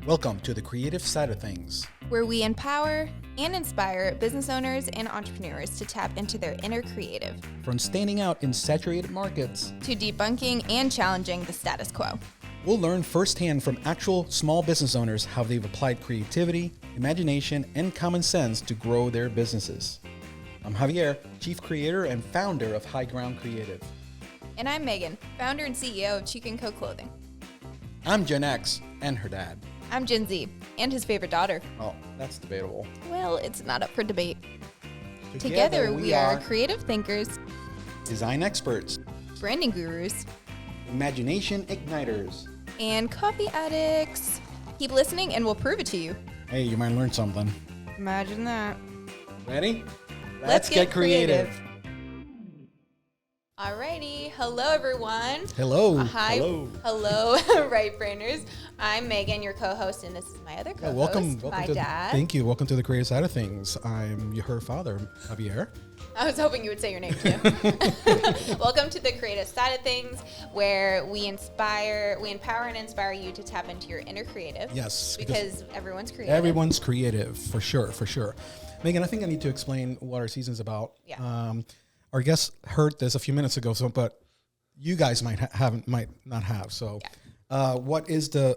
Welcome to the creative side of things, where we empower and inspire business owners and entrepreneurs to tap into their inner creative, from standing out in saturated markets to debunking and challenging the status quo. We'll learn firsthand from actual small business owners how they've applied creativity, imagination, and common sense to grow their businesses. I'm Javier, Chief Creator and Founder of High Ground Creative. And I'm Meghan, Founder and CEO of Cheek & Co. Clothing. I'm Gen X and her dad. I'm Gen Z and his favorite daughter. Oh, that's debatable. Well, it's not up for debate. Together we are creative thinkers, design experts, branding gurus, imagination igniters, and coffee addicts. Keep listening and we'll prove it to you. Hey, you might learn something. Imagine that. Ready? Let's get creative. Alrighty. Hello, everyone. Hello. Hi. Hello, right brainers. I'm Meghan, your co-host, and this is my other co-host, welcome my dad. Thank you. Welcome to the creative side of things. I'm her father, Javier. I was hoping you would say your name too. Welcome to the creative side of things, where we empower and inspire you to tap into your inner creative. Yes. Because everyone's creative. Everyone's creative, for sure. Meghan, I think I need to explain what our season's about. Yeah. Our guests heard this a few minutes ago, but you guys might not have. So, what is the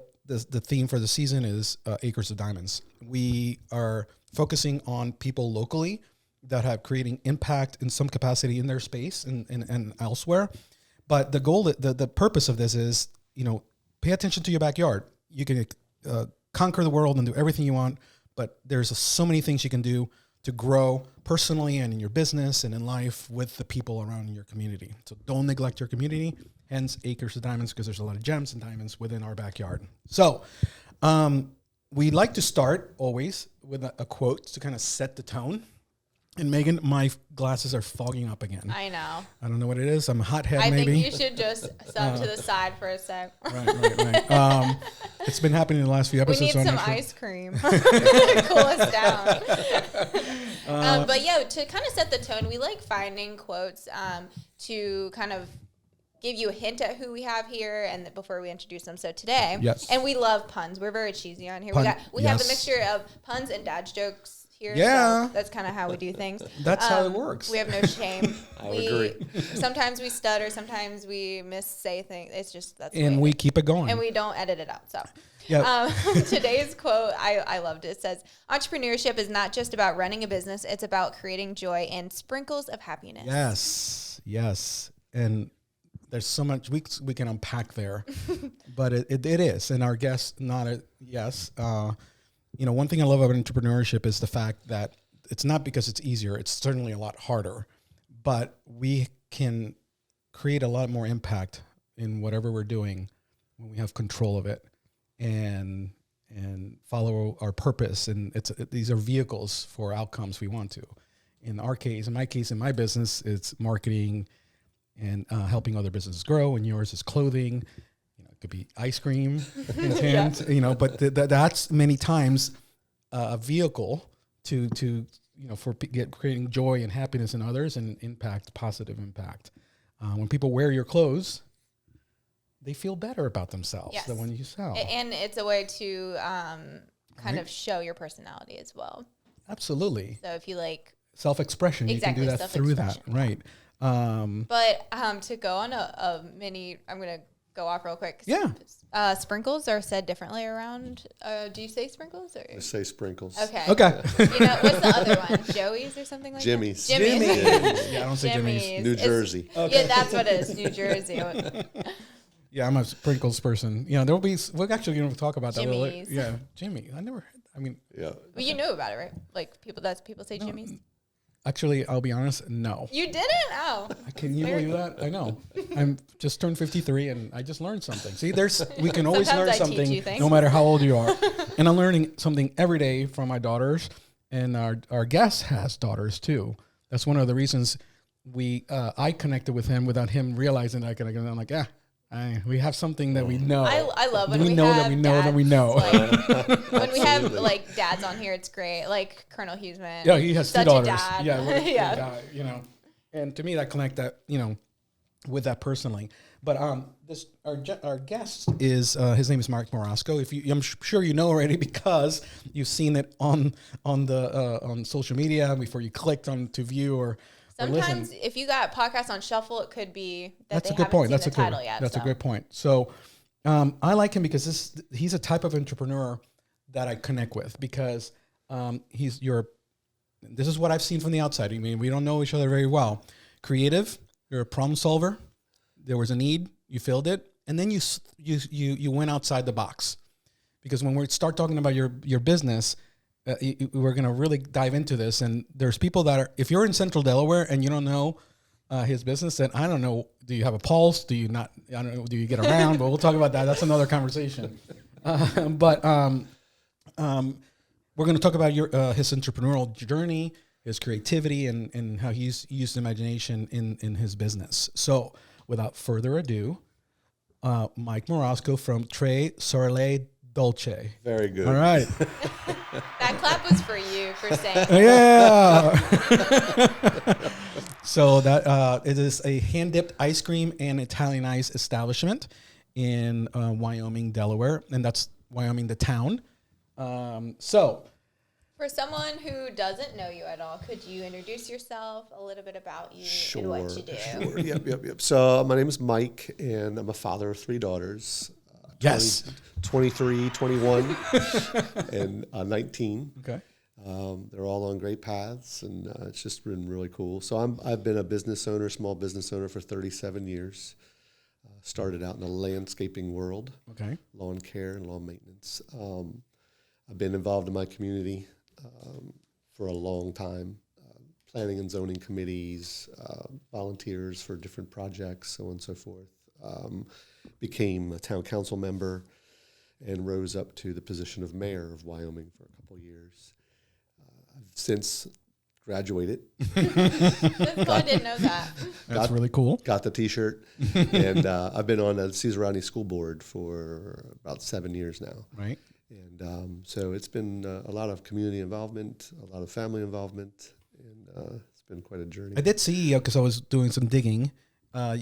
theme for the season is Acres of Diamonds. We are focusing on people locally that have creating impact in some capacity in their space and elsewhere. But the goal, the purpose of this is, pay attention to your backyard. You can conquer the world and do everything you want, but there's so many things you can do to grow personally and in your business and in life with the people around in your community. So don't neglect your community, hence Acres of Diamonds, because there's a lot of gems and diamonds within our backyard. So we like to start always with a quote to kind of set the tone. And Meghan, my glasses are fogging up again. I know. I don't know what it is. I'm a hothead, maybe. I think you should just step to the side for a sec. Right. It's been happening in the last few episodes. We need some ice cream to cool us down. But yeah, to kind of set the tone, we like finding quotes to kind of give you a hint at who we have here and before we introduce them. So today, yes. And we love puns. We're very cheesy on here. We have the mixture of puns and dad jokes here. Yeah. So that's kind of how we do things. That's how it works. We have no shame. I would agree. Sometimes we stutter. Sometimes we say things. It's just, that's and we keep it going. And we don't edit it out. So yep. Today's quote, I loved it. It says, entrepreneurship is not just about running a business. It's about creating joy and sprinkles of happiness. Yes. And there's so much we can unpack there, but it is. And our guest nodded yes. One thing I love about entrepreneurship is the fact that it's not because it's easier. It's certainly a lot harder, but we can create a lot more impact in whatever we're doing when we have control of it and follow our purpose. And these are vehicles for outcomes we want to. In my case, in my business, it's marketing and helping other businesses grow. And yours is clothing. It could be ice cream, but that's many times a vehicle to creating joy and happiness in others and positive impact. When people wear your clothes, they feel better about themselves than when you sell. And it's a way to kind of show your personality as well. Absolutely. So if you like self-expression, exactly, you can do that through that, right? But to go on a mini, I'm going to go off real quick. Yeah. Sprinkles are said differently around. Do you say sprinkles? Or? I say sprinkles. Okay. Okay. What's the other one? Joey's or something like Jimmy's. that? Jimmy's. Yeah, I don't say Jimmy's. New Jersey. Okay. Yeah, that's what it is. New Jersey. Yeah, I'm a sprinkles person. We're actually going to talk about that. Jimmy's. Yeah, Jimmy. I never heard. Yeah. Well, you know about it, right? Like people say Jimmy's. Actually, I'll be honest, no. You didn't? Oh. Can you believe that? I know. I'm just turned 53 and I just learned something. See, we can always learn something no matter how old you are. And I'm learning something every day from my daughters, and our guest has daughters too. That's one of the reasons I connected with him without him realizing that I connected. I'm like, we have something that we know. I love when we know have that we know dads, that we know. Like, when we have like dads on here, it's great. Like Colonel Huseman. Yeah, he has two such daughters. A dad. Yeah, yeah. Guy, And to me, that connect that with that personally. But this our guest is his name is Mike Marasco. I'm sure you know already because you've seen it on social media before you clicked on to view or sometimes listen. If you got podcasts on shuffle, it could be that That's they a good haven't point. seen the title yet. That's a good point. So I like him because he's a type of entrepreneur that I connect with because this is what I've seen from the outside. I mean, we don't know each other very well. Creative, you're a problem solver. There was a need, you filled it, and then you went outside the box. Because when we start talking about your business, we're going to really dive into this. And there's people that are, if you're in Central Delaware and you don't know his business, then I don't know. Do you have a pulse? Do you not? I don't know. Do you get around? But we'll talk about that. That's another conversation. But we're going to talk about his entrepreneurial journey, his creativity, and how he's used imagination in his business. So without further ado, Mike Marasco from Tre Sorelle Dolce. Very good. All right. That clap was for you for saying. Yeah. So that it is a hand-dipped ice cream and Italianized establishment in Wyoming, Delaware, and that's Wyoming, the town. For someone who doesn't know you at all, could you introduce yourself, a little bit about you and what you do? Sure. Yep. So my name is Mike, and I'm a father of 3 daughters. Yes. 23, 21, and 19. Okay. They're all on great paths, and it's just been really cool. So I've been a business owner, small business owner for 37 years. Started out in the landscaping world, Okay. lawn care and lawn maintenance. I've been involved in my community for a long time, planning and zoning committees, volunteers for different projects, so on and so forth. Became a town council member and rose up to the position of mayor of Wyoming for a couple of years. I've since graduated. I didn't know that. That's really cool. Got the T-shirt, and I've been on the Cesar Rodney School Board for about 7 years now. Right. And so it's been a lot of community involvement, a lot of family involvement, and it's been quite a journey. I did see, because I was doing some digging,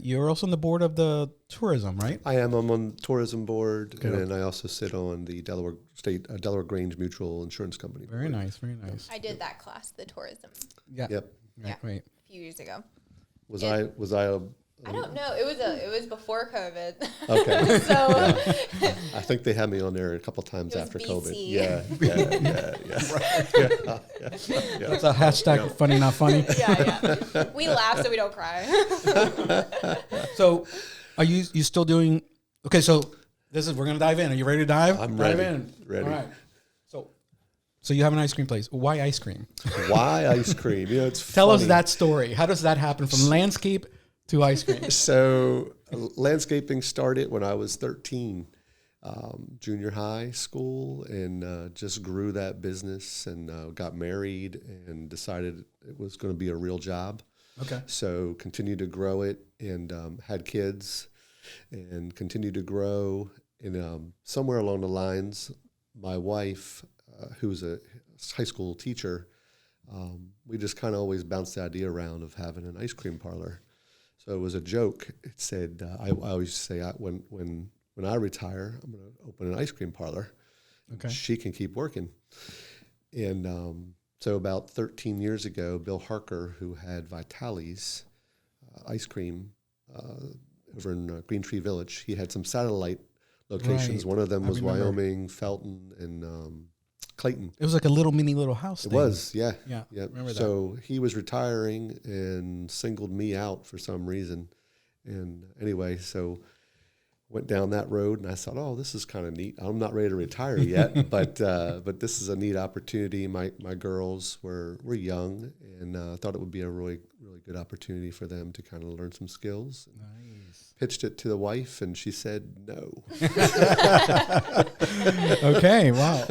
you're also on the board of the tourism, right? I'm on the tourism board, Okay. and I also sit on the Delaware Grange Mutual Insurance Company Very board. nice, very nice. I did that class, the tourism, Yeah. Yep. Right, Yeah. right. a few years ago. Was I I don't know. It was before COVID. Okay. So I think they had me on there a couple times It was after BC. COVID. Yeah. That's a hashtag funny, not funny. yeah. We laugh so we don't cry. So are you still doing, okay, so we're going to dive in. Are you ready to dive? I'm dive ready. in. Ready. All right. So you have an ice cream place. Why ice cream? Why ice cream? You know, it's Tell us funny. that story. How does that happen from landscape to ice cream? So landscaping started when I was 13, junior high school, and just grew that business and got married and decided it was going to be a real job. Okay. So continued to grow it and had kids and continued to grow. And somewhere along the lines, my wife, who was a high school teacher, we just kind of always bounced the idea around of having an ice cream parlor. So it was a joke. It said, I always say, when I retire, I'm going to open an ice cream parlor. Okay. She can keep working. And so about 13 years ago, Bill Harker, who had Vitale's ice cream over in Green Tree Village, he had some satellite locations. Right. One of them I was remember. Wyoming, Felton, and Clayton. It was like a little house It thing. was, yeah. Yeah, remember that. So he was retiring and singled me out for some reason. And anyway, so went down that road, and I thought, oh, this is kind of neat. I'm not ready to retire yet, but this is a neat opportunity. My girls were young, and thought it would be a really, really good opportunity for them to kind of learn some skills. Nice. Pitched it to the wife, and she said no. Okay, wow.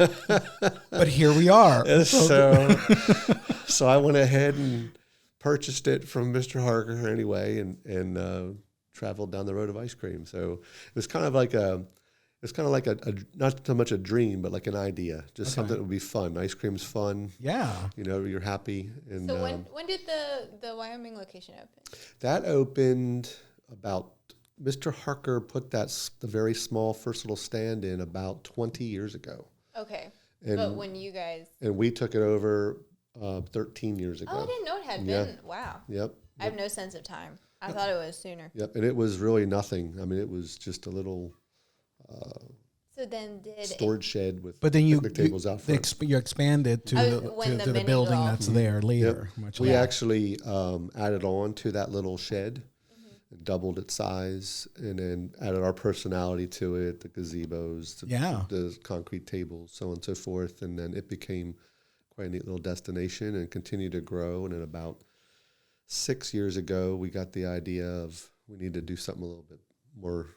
But here we are. So I went ahead and purchased it from Mr. Harker anyway, and traveled down the road of ice cream. So it was kind of like a not so much a dream, but like an idea, just something that would be fun. Ice cream's fun. Yeah. You know, you're happy. And So when did the Wyoming location open? that opened about Mr. Harker put the very small first little stand in about 20 years ago. Okay. And, but when you guys... And we took it over 13 years ago. Oh, I didn't know it had been. Wow. Yep. I have no sense of time. I thought it was sooner. Yep. And it was really nothing. I mean, it was just a little so then storage shed with but then picnic tables out front. You expanded to the building that's there later. Yep. We actually added on to that little shed, doubled its size, and then added our personality to it, the gazebos, the concrete tables, so on and so forth. And then it became quite a neat little destination and continued to grow. And then about 6 years ago, we got the idea of we need to do something a little bit more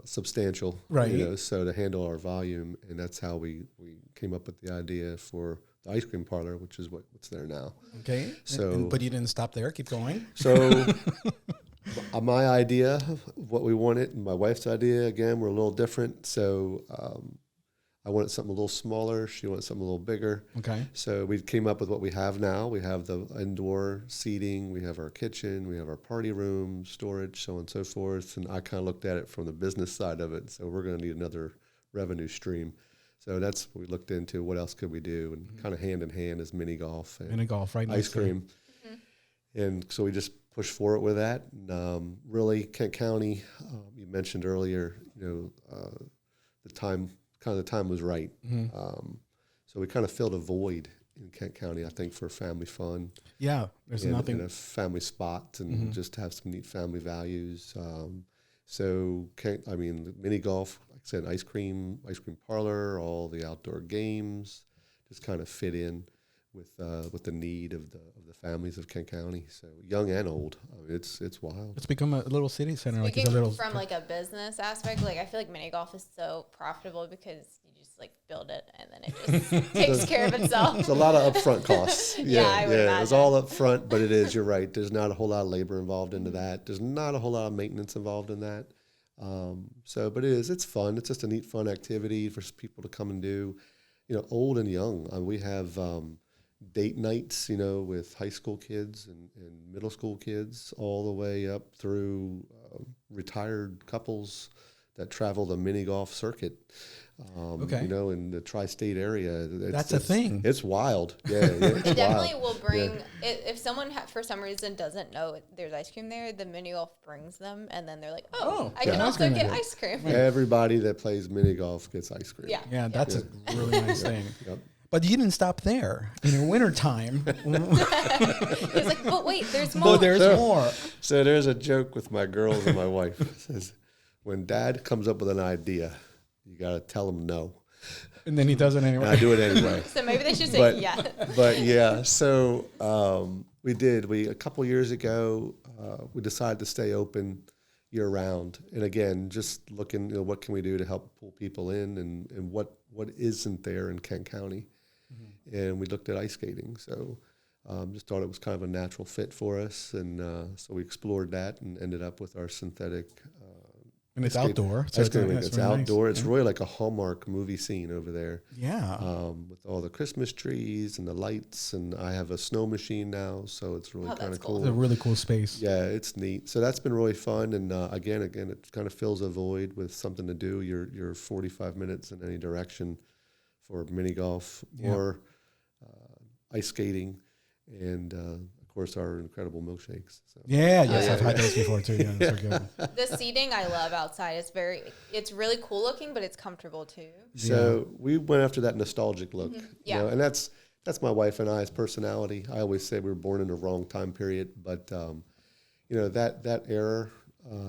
substantial, right? So to handle our volume. And that's how we came up with the idea for the ice cream parlor, which is what's there now. Okay. So, but you didn't stop there. Keep going. So my idea, what we wanted, and my wife's idea, again, were a little different. So I wanted something a little smaller. She wanted something a little bigger. Okay. So we came up with what we have now. We have the indoor seating. We have our kitchen. We have our party room, storage, so on and so forth. And I kind of looked at it from the business side of it. So we're going to need another revenue stream. So that's what we looked into. What else could we do? And kind of hand in hand is mini golf and right, ice cream. And so we just pushed forward with that. And really, Kent County, you mentioned earlier, the time was right. So we kind of filled a void in Kent County, I think, for family fun. Yeah, there's nothing. In a family spot and just have some neat family values. So, the mini golf, like I said, ice cream parlor, all the outdoor games, just kind of fit in with the need of the families of Kent County. So young and old, it's wild. It's become a little city center. Speaking from like a business aspect, like I feel like mini golf is so profitable because you just like build it and then it just takes care of itself. It's a lot of upfront costs. I would imagine. It's all upfront, but it is. You're right. There's not a whole lot of labor involved into that. There's not a whole lot of maintenance involved in that. But it is. It's fun. It's just a neat, fun activity for people to come and do. Old and young. We have date nights, with high school kids and middle school kids, all the way up through retired couples that travel the mini golf circuit. In the tri-state area. That's a thing. It's wild. Yeah, it definitely will bring. If someone for some reason doesn't know there's ice cream there, the mini golf brings them, and then they're like, I can also get ice cream. Everybody that plays mini golf gets ice cream. Yeah, that's a really nice thing. Yep. But you didn't stop there. In wintertime. He's like, but wait, there's more. More. So there's a joke with my girls and my wife. It says, when Dad comes up with an idea, you got to tell him no. And then he does it anyway. And I do it anyway. So maybe they should say yes. But yeah, so we did. A couple years ago, we decided to stay open year round. And again, just looking, what can we do to help pull people in and what isn't there in Kent County. And we looked at ice skating. So just thought it was kind of a natural fit for us. And so we explored that and ended up with our synthetic. And it's outdoor. So it's outdoor. Nice. It's really like a Hallmark movie scene over there. Yeah. With all the Christmas trees and the lights. And I have a snow machine now. So it's really kind of cool. It's a really cool space. Yeah, it's neat. So that's been really fun. And again, it kind of fills a void with something to do. You're 45 minutes in any direction for mini golf or ice skating, and of course our incredible milkshakes. So. I've had those before too. Yeah, those are good. The seating I love outside. It's really cool looking, but it's comfortable too. So we went after that nostalgic look. And that's my wife and I's personality. I always say we were born in the wrong time period, but that era.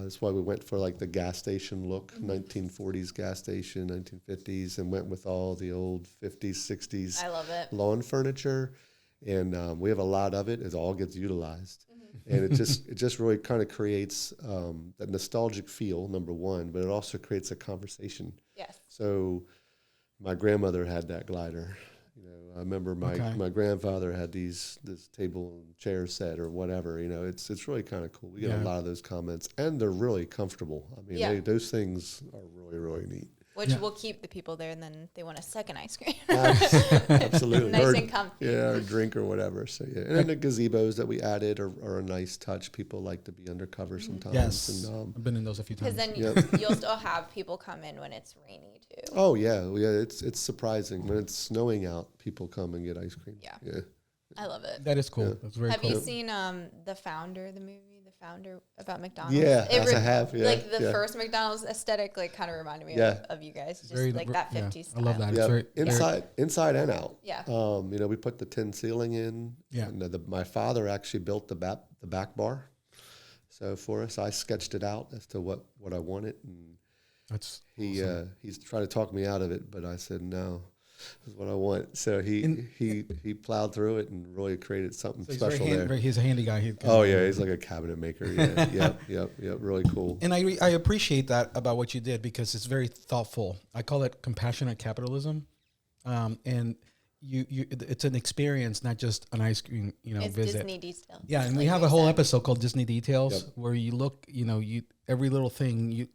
That's why we went for like the gas station look, 1940s gas station, 1950s, and went with all the old 50s, 60s I love it. lawn furniture. And we have a lot of it. It all gets utilized. And it just really kind of creates that nostalgic feel, number one, but it also creates a conversation. Yes. So my grandmother had that glider. I remember my grandfather had this table and chair set or whatever. It's really kind of cool. We get a lot of those comments, and they're really comfortable. I mean, those things are really, really neat. which will keep the people there, and then they want a second ice cream. Absolutely. Nice and comfy. Yeah, or drink or whatever. So yeah, and then the gazebos that we added are a nice touch. People like to be undercover sometimes. Yes, and, I've been in those a few times. Because then you'll still have people come in when it's rainy too. oh yeah. It's surprising when it's snowing out. People come and get ice cream. Yeah. I love it. That is cool. Yeah. That's very Have cool. you seen the Founder, the movie, The Founder about McDonald's? Yeah, I have. Yeah, like the first McDonald's aesthetic, like kind of reminded me of you guys, just Very, like that 50s style. I love that. Yeah, It's very, inside and out. Yeah. We put the tin ceiling in. Yeah. And my father actually built the back bar. So for us, I sketched it out as to what I wanted, and that's he's tried to talk me out of it, but I said no. This is what I want. So he plowed through it and really created something special there. He's a handy guy. He's like a cabinet maker. Yeah, yep, really cool. And I appreciate that about what you did because it's very thoughtful. I call it compassionate capitalism, and it's an experience, not just an ice cream It's visit. Disney details. Yeah, and we have a whole episode called Disney Details where you look, every little thing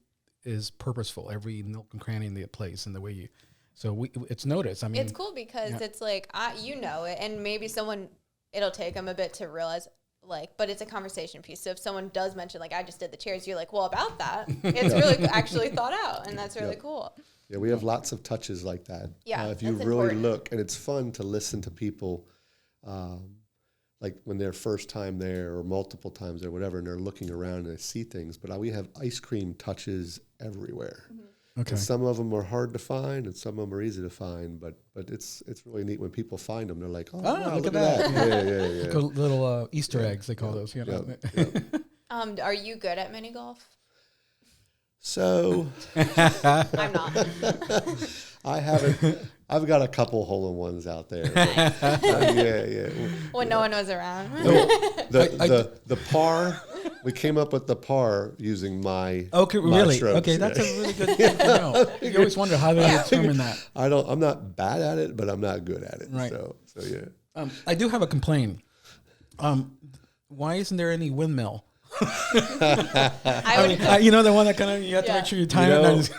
is purposeful, every nook and cranny in the place and the way you. So it's noticed. I mean, it's cool because it's like it, and maybe it'll take them a bit to realize, but it's a conversation piece. So if someone does mention, I just did the chairs, you're like, well, about that, it's really actually thought out, and that's really cool. Yeah, we have lots of touches like that. Yeah, if you really look, and it's fun to listen to people, like when they're first time there or multiple times there, whatever, and they're looking around and they see things. But we have ice cream touches everywhere. Mm-hmm. Okay. And some of them are hard to find, and some of them are easy to find. But it's really neat when people find them. They're like, oh wow, look at that. Yeah. Little Easter eggs, they call those. Are you good at mini golf? So I'm not. I haven't. I've got a couple hole-in-ones out there. But, When no one was around. The par. We came up with the par using my really strokes. Okay, that's a really good thing to know. You always wonder how they determine that. I'm not bad at it, but I'm not good at it. Right. So yeah. I do have a complaint. Why isn't there any windmill? The one that kind of you have to make sure you time it.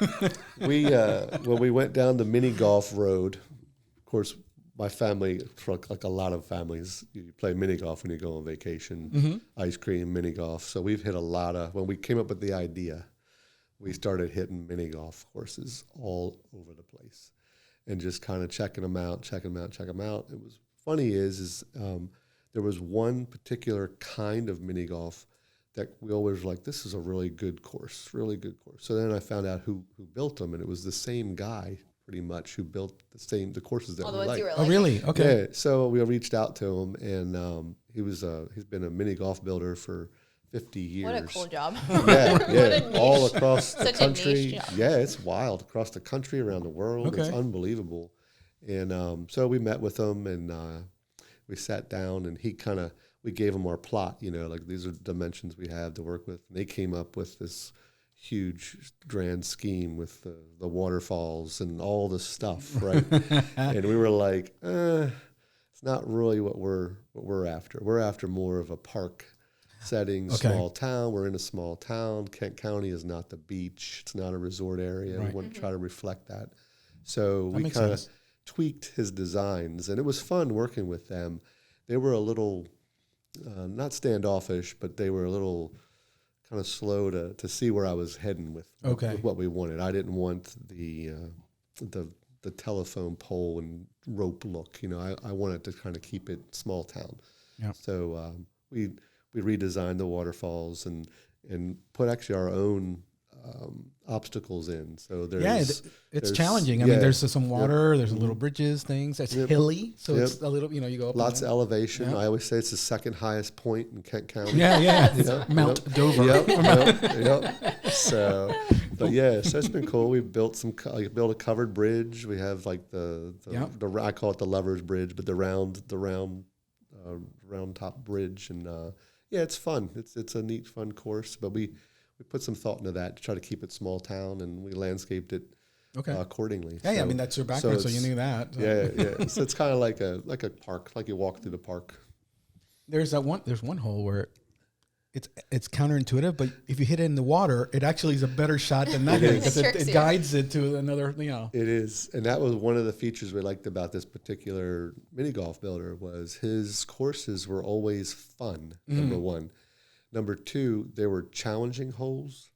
When we went down the mini golf road, of course, my family, like a lot of families, you play mini golf when you go on vacation, ice cream, mini golf. So we've hit a lot of, when we came up with the idea, we started hitting mini golf courses all over the place and just kind of checking them out. It was funny is there was one particular kind of mini golf that we always were like, this is a really good course. So then I found out who built them, and it was the same guy pretty much who built the courses that we like. Oh, really? Okay. Yeah. So we reached out to him, and he's been a mini golf builder for 50 years. What a cool job. Yeah. All across the country. A niche job. Yeah, it's wild. Across the country, around the world. Okay. It's unbelievable. And so we met with him, and we sat down, and we gave him our plot, these are dimensions we have to work with. And they came up with this huge grand scheme with the waterfalls and all the stuff, right? And we were like, it's not really what we're after. We're after more of a park setting, small town. We're in a small town. Kent County is not the beach. It's not a resort area. Right. We want to try to reflect that. So That we makes kind of sense. tweaked his designs, and it was fun working with them. They were a little not standoffish, but they were a little kind of slow to see where I was heading with what we wanted. I didn't want the telephone pole and rope look. I wanted to kind of keep it small town. Yeah. So we redesigned the waterfalls and put actually our own obstacles in. So it's challenging. I mean, there's some water, there's a little bridges, things. It's hilly, so it's a little, you go up. Lots of elevation. I always say it's the second highest point in Kent County. Mount Dover. Yep. So it's been cool. We've built built a covered bridge. We have like the I call it the Lover's Bridge, but the round top bridge, and it's fun. It's a neat, fun course, but we put some thought into that to try to keep it small town, and we landscaped it accordingly. Yeah, I mean, that's your background, so you knew that. Yeah. So it's kind of like a park, like you walk through the park. There's one hole where it's counterintuitive, but if you hit it in the water, it actually is a better shot than not hitting because it guides it to another, It is. And that was one of the features we liked about this particular mini golf builder was his courses were always fun, number one. Number two, there were challenging holes.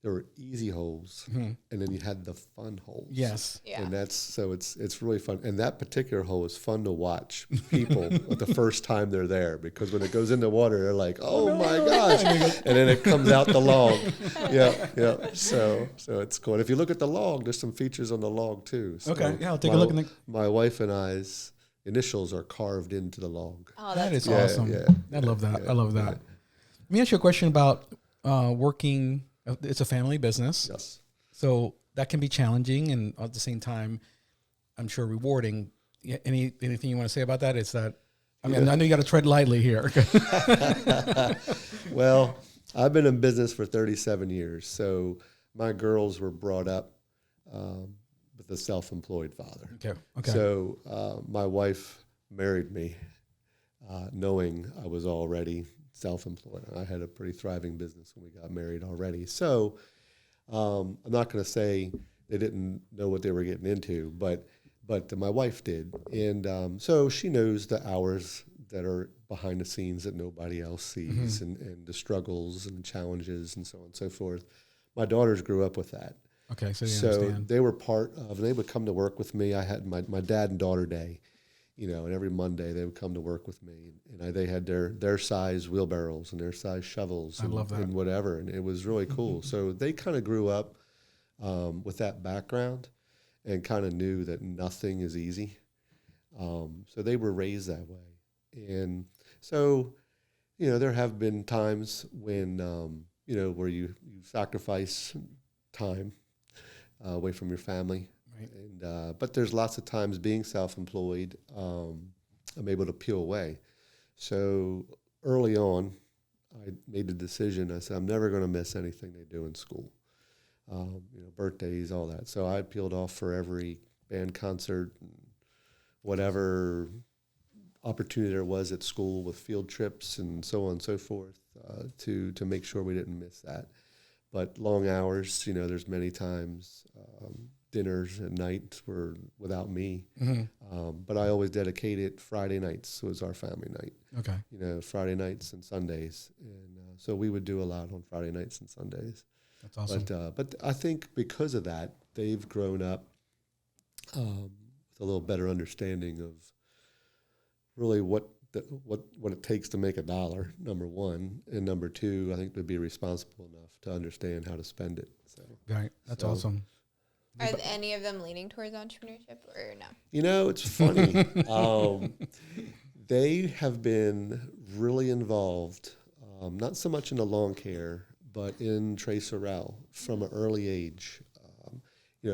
There were easy holes, and then you had the fun holes. Yes, and it's really fun. And that particular hole is fun to watch people the first time they're there because when it goes in the water, they're like, "Oh my gosh!" and then it comes out the log. Yeah. So it's cool. And if you look at the log, there's some features on the log too. So okay, I'll take a look. My wife and I's initials are carved into the log. Oh, that is cool. awesome. Yeah. I love that. I love that. Let me ask you a question about working. It's a family business. Yes. So that can be challenging and at the same time, I'm sure rewarding. Anything you want to say about that? Is that, I know you got to tread lightly here. Well, I've been in business for 37 years. So my girls were brought up with a self-employed father. Okay. So my wife married me knowing I was already self-employed. I had a pretty thriving business when we got married already. So I'm not going to say they didn't know what they were getting into, but my wife did. And so she knows the hours that are behind the scenes that nobody else sees and the struggles and challenges and so on and so forth. My daughters grew up with that. Okay, so understand. They were part of, they would come to work with me. I had my dad and daughter day. And every Monday they would come to work with me, and they had their size wheelbarrows and their size shovels and whatever, and it was really cool. So they kind of grew up with that background and kind of knew that nothing is easy. So they were raised that way, and so there have been times when where you sacrifice time away from your family. Right. And but there's lots of times being self-employed, I'm able to peel away. So early on, I made the decision. I said I'm never going to miss anything they do in school, birthdays, all that. So I peeled off for every band concert, and whatever opportunity there was at school with field trips and so on and so forth, to make sure we didn't miss that. But long hours, there's many times. Dinners at night were without me, but I always dedicated Friday nights was our family night. Okay, Friday nights and Sundays, and so we would do a lot on Friday nights and Sundays. That's awesome. But I think because of that, they've grown up with a little better understanding of really what it takes to make a dollar. Number one, and number two, I think to be responsible enough to understand how to spend it. So, right, that's awesome. Are any of them leaning towards entrepreneurship or no? It's funny. They have been really involved, not so much in the lawn care, but in Tre Sorelle from an early age.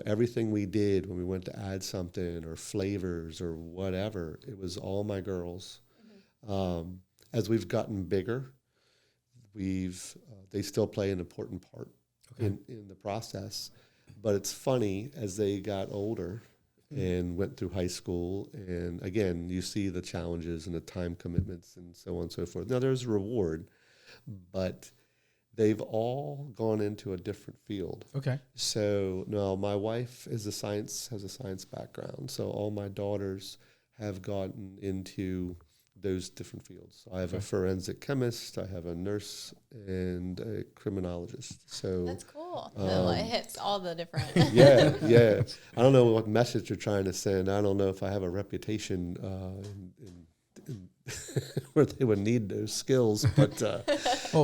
Everything we did when we went to add something or flavors or whatever, it was all my girls. As we've gotten bigger, they still play an important part in the process. But it's funny, as they got older and went through high school, and again, you see the challenges and the time commitments and so on and so forth. Now, there's a reward, but they've all gone into a different field. Okay. So, now my wife has a science background, so all my daughters have gotten into those different fields. I have a forensic chemist, I have a nurse, and a criminologist. So that's cool. So it hits all the different. yeah. I don't know what message you're trying to send. I don't know if I have a reputation in where they would need those skills, but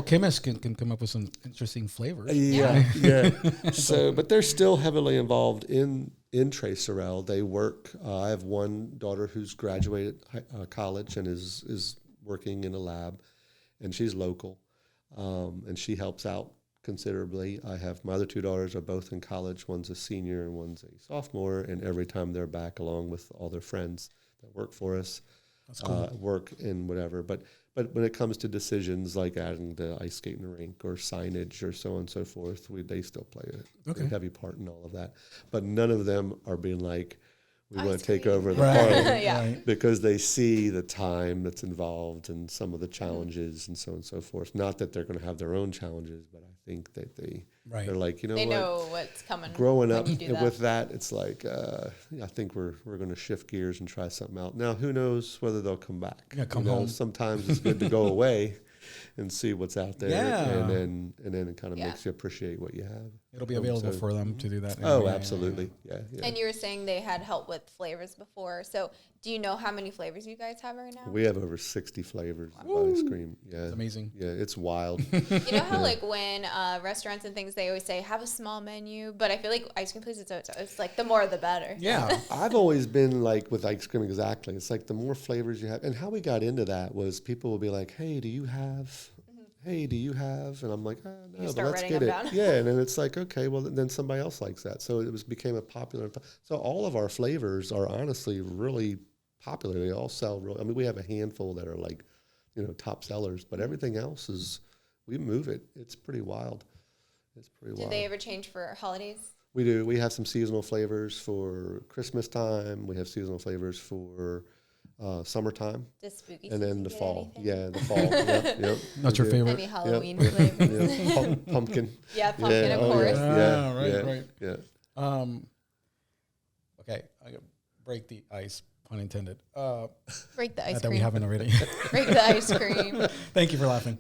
chemists can come up with some interesting flavors. Yeah. So, but they're still heavily involved in Tre Sorelle. They work. I have one daughter who's graduated college and is working in a lab, and she's local, and she helps out considerably. I have my other two daughters are both in college. One's a senior and one's a sophomore, and every time they're back along with all their friends that work for us, that's cool. Work in whatever. But when it comes to decisions like adding the ice skating rink or signage or so on and so forth, they still play a heavy part in all of that. But none of them are being like, We want Ice to take cream. over the Right. parlor Yeah. Right. because they see the time that's involved and some of the challenges and so on and so forth. Not that they're going to have their own challenges, but I think that Right. they're like, you know They what? know what's coming. Growing when up you do that. with that, it's like I think we're going to shift gears and try something out. Now, who knows whether they'll come back? Yeah, come You know, home. Sometimes it's good to go away and see what's out there, Yeah. and then it kind of Yeah. makes you appreciate what you have. It'll be available So- for them to do that. Oh, Yeah, yeah, absolutely, yeah. And you were saying they had help with flavors before. So do you know how many flavors you guys have right now? We have over 60 flavors of ice cream. Yeah, It's amazing. Yeah, it's wild. You know how like when restaurants and things, they always say have a small menu, but I feel like ice cream places, it's like the more the better. Yeah. I've always been like with ice cream exactly. It's like the more flavors you have. And how we got into that was people will be like, hey, do you have? Hey, do you have? And I'm like, oh, no, but start let's writing get it. them down. Yeah, and then it's like, okay, well, then somebody else likes that. So it became a popular. So all of our flavors are honestly really popular. They all sell real. I mean, we have a handful that are like, top sellers, but everything else is, we move it. It's pretty wild. It's pretty Did wild. they ever change for holidays? We do. We have some seasonal flavors for Christmas time. We have seasonal flavors for summertime, Does spooky and then season the get fall. anything? Yeah, the fall. Yep. Not your We do. favorite. Any Halloween flavors? Yep. Pumpkin. Yeah, pumpkin, of oh, course. Yeah, Yeah. right, yeah, right. Yeah. Okay, I gotta break the ice, pun intended. Break the ice Not that we cream. haven't already. Break the ice cream. Thank you for laughing.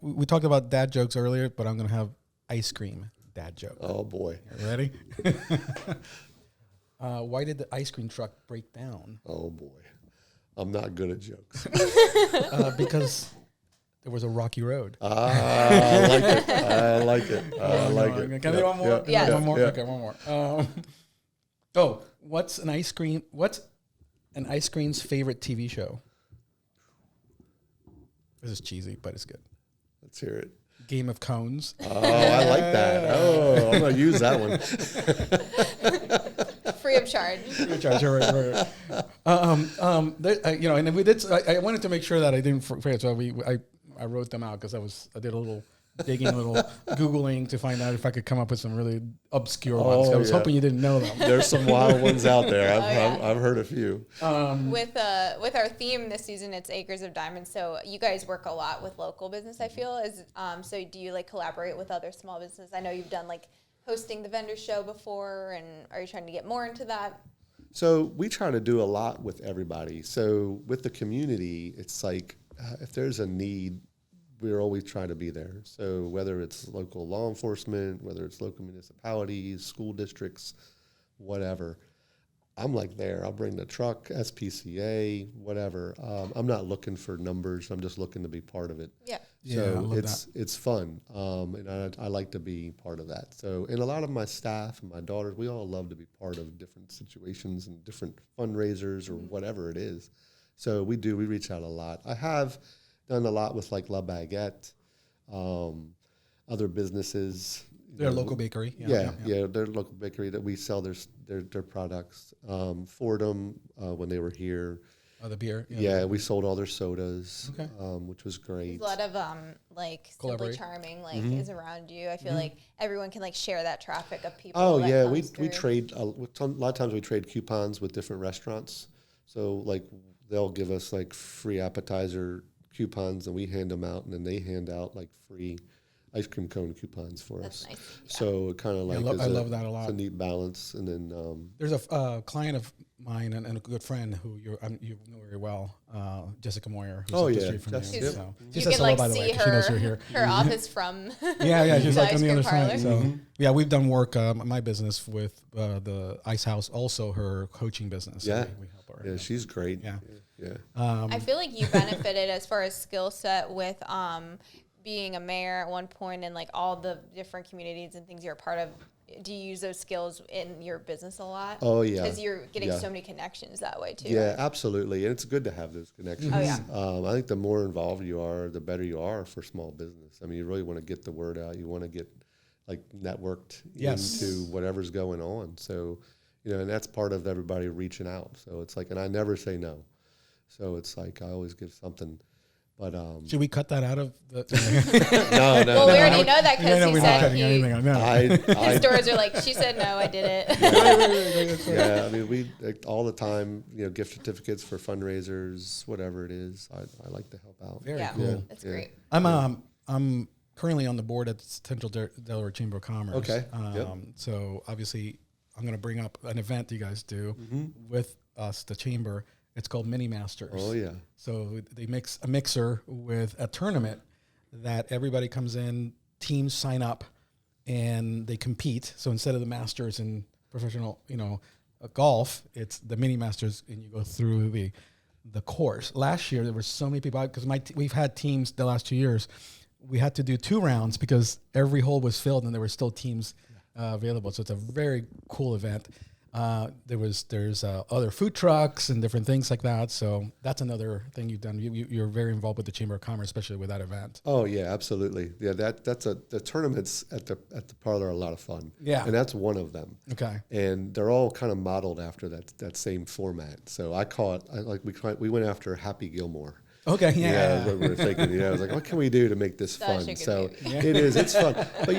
We talked about dad jokes earlier, but I'm gonna have ice cream dad joke. Oh boy. You ready? Why did the ice cream truck break down? Oh boy. I'm not good at jokes. Because there was a rocky road. I like it. I like it. I like it. Can I do one more? Yeah. One more. Yeah. Okay, one more. What's an ice cream's favorite TV show? This is cheesy, but it's good. Let's hear it. Game of Cones. Oh, I like that. Oh, I'm gonna use that one. Free of charge. Right. And we did. I wanted to make sure that I didn't forget, so I wrote them out because I did a little digging, a little Googling to find out if I could come up with some really obscure ones. I was hoping you didn't know them. There's some wild ones out there. yeah. I've heard a few. With our theme this season, it's Acres of Diamonds. So you guys work a lot with local business, I feel. So do you like collaborate with other small businesses? I know you've done like hosting the vendor show before, and are you trying to get more into that? So we try to do a lot with everybody. So with the community, it's like if there's a need, we're always trying to be there. So whether it's local law enforcement, whether it's local municipalities, school districts, whatever, I'm like there. I'll bring the truck, SPCA, whatever. I'm not looking for numbers. I'm just looking to be part of it. Yeah. Yeah, I So love it's fun, and I like to be part of that. So, and a lot of my staff and my daughters, we all love to be part of different situations and different fundraisers or whatever it is. So we reach out a lot. I have done a lot with like La Baguette, other businesses. They're a local bakery. Yeah, they're a local bakery that we sell their products. Fordham, when they were here. The beer. Yeah, we sold all their sodas, Okay. Which was great. There's a lot of like Simply Collaborate. Charming is around you. I feel like everyone can like share that traffic of people. Oh that yeah, comes we through. trade a lot of times. We trade coupons with different restaurants. So like they'll give us like free appetizer coupons, and we hand them out, and then they hand out like free ice cream cone coupons for That's us. nice. Yeah. So it kind of like I love that a lot. It's a neat balance, and then There's a client of mine and a good friend who you know very well, Jessica Moyer. Who's Oh, up the yeah, street from Jess, you. yep. So You she says can hello, like by the way, see 'cause she knows you're her here. office from Yeah, she's the like ice on the cream other side. parlor. So yeah, we've done work, my business with the Ice House, also her coaching business. So Yeah. we help her. yeah, she's great. Yeah. Yeah. I feel like you benefited as far as skill set with being a mayor at one point and like all the different communities and things you're a part of. Do you use those skills in your business a lot? Oh yeah. Because you're getting Yeah. so many connections that way too. Yeah, right? absolutely, and it's good to have those connections. Oh, yeah. I think the more involved you are, the better you are for small business. I mean, you really want to get the word out. You want to get like networked Yes. into whatever's going on. So, and that's part of everybody reaching out. So it's like, and I never say no. So it's like I always give something But should we cut that out of the? no. Well, we already know that because no, he we're not said cutting anything. No. his doors are like, she said no, I did it. Yeah, I mean, we all the time, gift certificates for fundraisers, whatever it is. I like to help out. Very Yeah, cool. that's great. I'm currently on the board at Central Delaware Chamber of Commerce. Okay. So obviously, I'm going to bring up an event you guys do with us, the chamber. It's called Mini Masters. Oh yeah. So they mix a mixer with a tournament that everybody comes in, teams sign up, and they compete. So instead of the Masters in professional, golf, it's the Mini Masters, and you go through the course. Last year there were so many people because we've had teams the last 2 years. We had to do 2 rounds because every hole was filled and there were still teams available. So it's a very cool event. There's other food trucks and different things like that. So that's another thing you've done. You're very involved with the Chamber of Commerce, especially with that event. Oh yeah, absolutely. Yeah, the tournaments at the parlor are a lot of fun. Yeah, and that's one of them. Okay, and they're all kind of modeled after that same format. So I call it we went after Happy Gilmore. Okay, yeah. That's what we were thinking. I was like, what can we do to make this Such fun? So movie. it's fun. But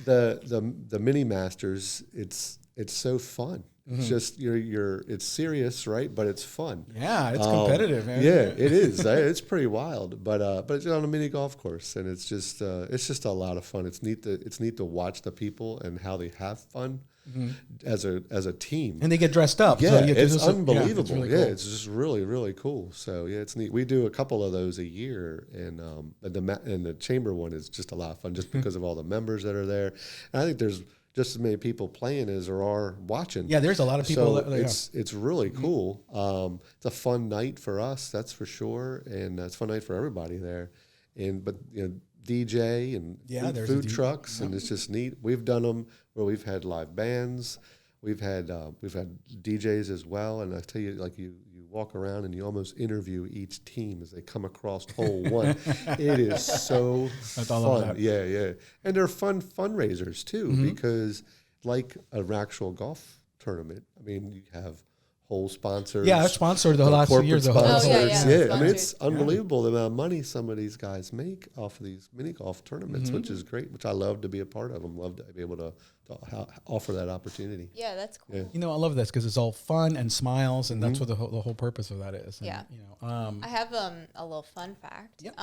the Mini Masters, it's so fun. It's just it's serious, right? But it's fun. Yeah, it's competitive, man. Yeah, it is. It's pretty wild. But it's on a mini golf course, and it's just a lot of fun. It's neat to watch the people and how they have fun as a team. And they get dressed up. Yeah, so it's unbelievable. Yeah, it's really cool. cool. It's just really, really cool. So yeah, it's neat. We do a couple of those a year, and the chamber one is just a lot of fun, just because of all the members that are there. And I think there's just as many people playing as there are watching. Yeah, there's a lot of people. So it's really cool. It's a fun night for us, that's for sure, and it's a fun night for everybody there. But DJ and food trucks, and it's just neat. We've done them where we've had live bands. We've had DJs as well, and I tell you, like you walk around and you almost interview each team as they come across hole one. It is so fun. Yeah. And they're fun fundraisers too, because like an actual golf tournament, I mean, you have whole sponsors. Yeah, I've sponsored the last 2 years. Yeah, I mean, it's unbelievable the amount of money some of these guys make off of these mini golf tournaments, which is great, which I love to be a part of them, love to be able to offer that opportunity. Yeah, that's cool. Yeah. I love this because it's all fun and smiles, and that's what the whole purpose of that is. And, Yeah. I have a little fun fact. Yep.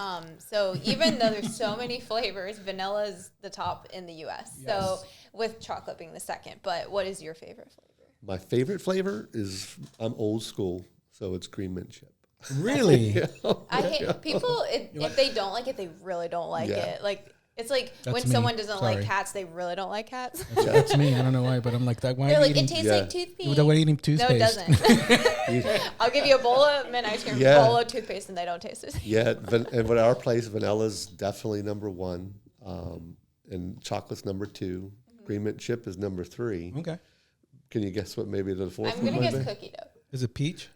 So even though there's so many flavors, vanilla is the top in the U.S. Yes. So with chocolate being the second. But what is your favorite flavor? My favorite flavor is, I'm old school, so it's green mint chip. Really? I hate people, if they don't like it, they really don't like it. Like, it's like That's when me. someone doesn't Sorry. like cats, they really don't like cats. That's me. I don't know why, but I'm like that. Why They're are you like, it eating? tastes like toothpaste. Why are you eating No, toothpaste? it doesn't. I'll give you a bowl of mint ice cream, bowl of toothpaste, and they don't taste it. Yeah, and with our place, vanilla's definitely number 1, and chocolate's number 2. Green mint chip is number 3. Okay. Can you guess what maybe the 4th I'm one going to might guess be? cookie dough. Is it peach?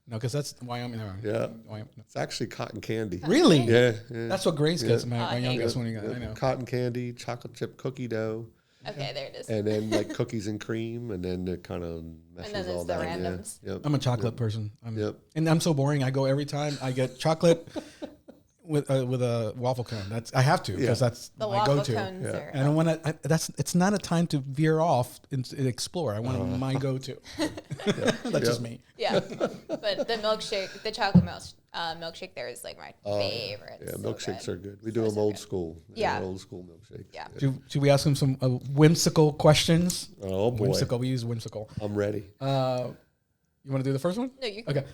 No, because that's Wyoming. No, Yeah. Wyoming. It's actually cotton candy. Really? Yeah. That's what Grace gets. My I hate youngest it. one. I know. Cotton candy, chocolate chip cookie dough, Okay, there it is. and then like cookies and cream, and then it kind of meshes then there's all the down. randoms. Yeah. Yep. I'm a chocolate person. Yep. And I'm so boring. I go every time. I get chocolate with a waffle cone. I have to because that's The my waffle go-to. cones are. And I want to. It's not a time to veer off and explore. I want my go-to. That's just me. Yeah, but the milkshake, the chocolate milkshake there is like my favorite. Yeah, So milkshakes good. are good. We do them old school. Yeah. Old school milkshakes. Yeah. Should we ask him some whimsical questions? Oh boy. Whimsical. We use whimsical. I'm ready. You want to do the first one? No, you. Okay.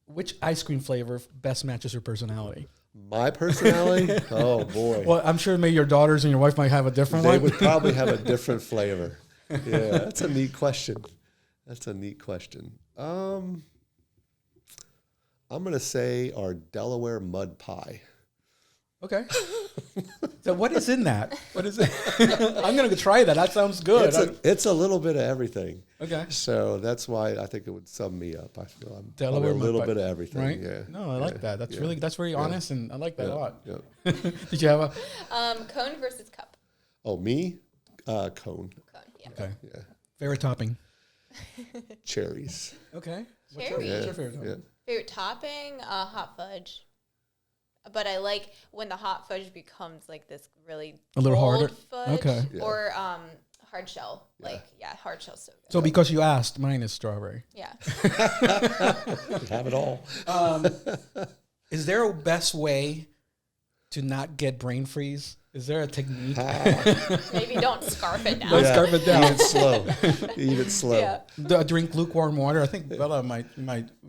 Which ice cream flavor best matches your personality? My personality? Oh boy. Well, I'm sure maybe your daughters and your wife might have a different They one. would probably have a different flavor. Yeah, that's a neat question. I'm going to say our Delaware mud pie. Okay. So what is in that? What is it? I'm going to try that. That sounds good. It's a little bit of everything. Okay. So that's why I think it would sum me up. I feel I'm Delaware probably a little mud pie. bit of everything. Right? Yeah. No, I like that. That's very honest, and I like that a lot. Yeah. Did you have a? Cone versus cup. Oh, me? Cone. Cone. Yeah. Okay. Yeah. Favorite topping. Cherries. Okay. Cherries. What's your favorite topping? Yeah. Favorite topping, hot fudge. But I like when the hot fudge becomes like this really a little harder fudge. Okay. Yeah. Or hard shell. Like, hard shell's so good. So because you asked, mine is strawberry. Yeah. Have it all. Is there a best way to not get brain freeze? Is there a technique? Maybe don't scarf it down. Don't scarf it down. Eat it slow. Eat it slow. Yeah. Drink lukewarm water. I think Bella might.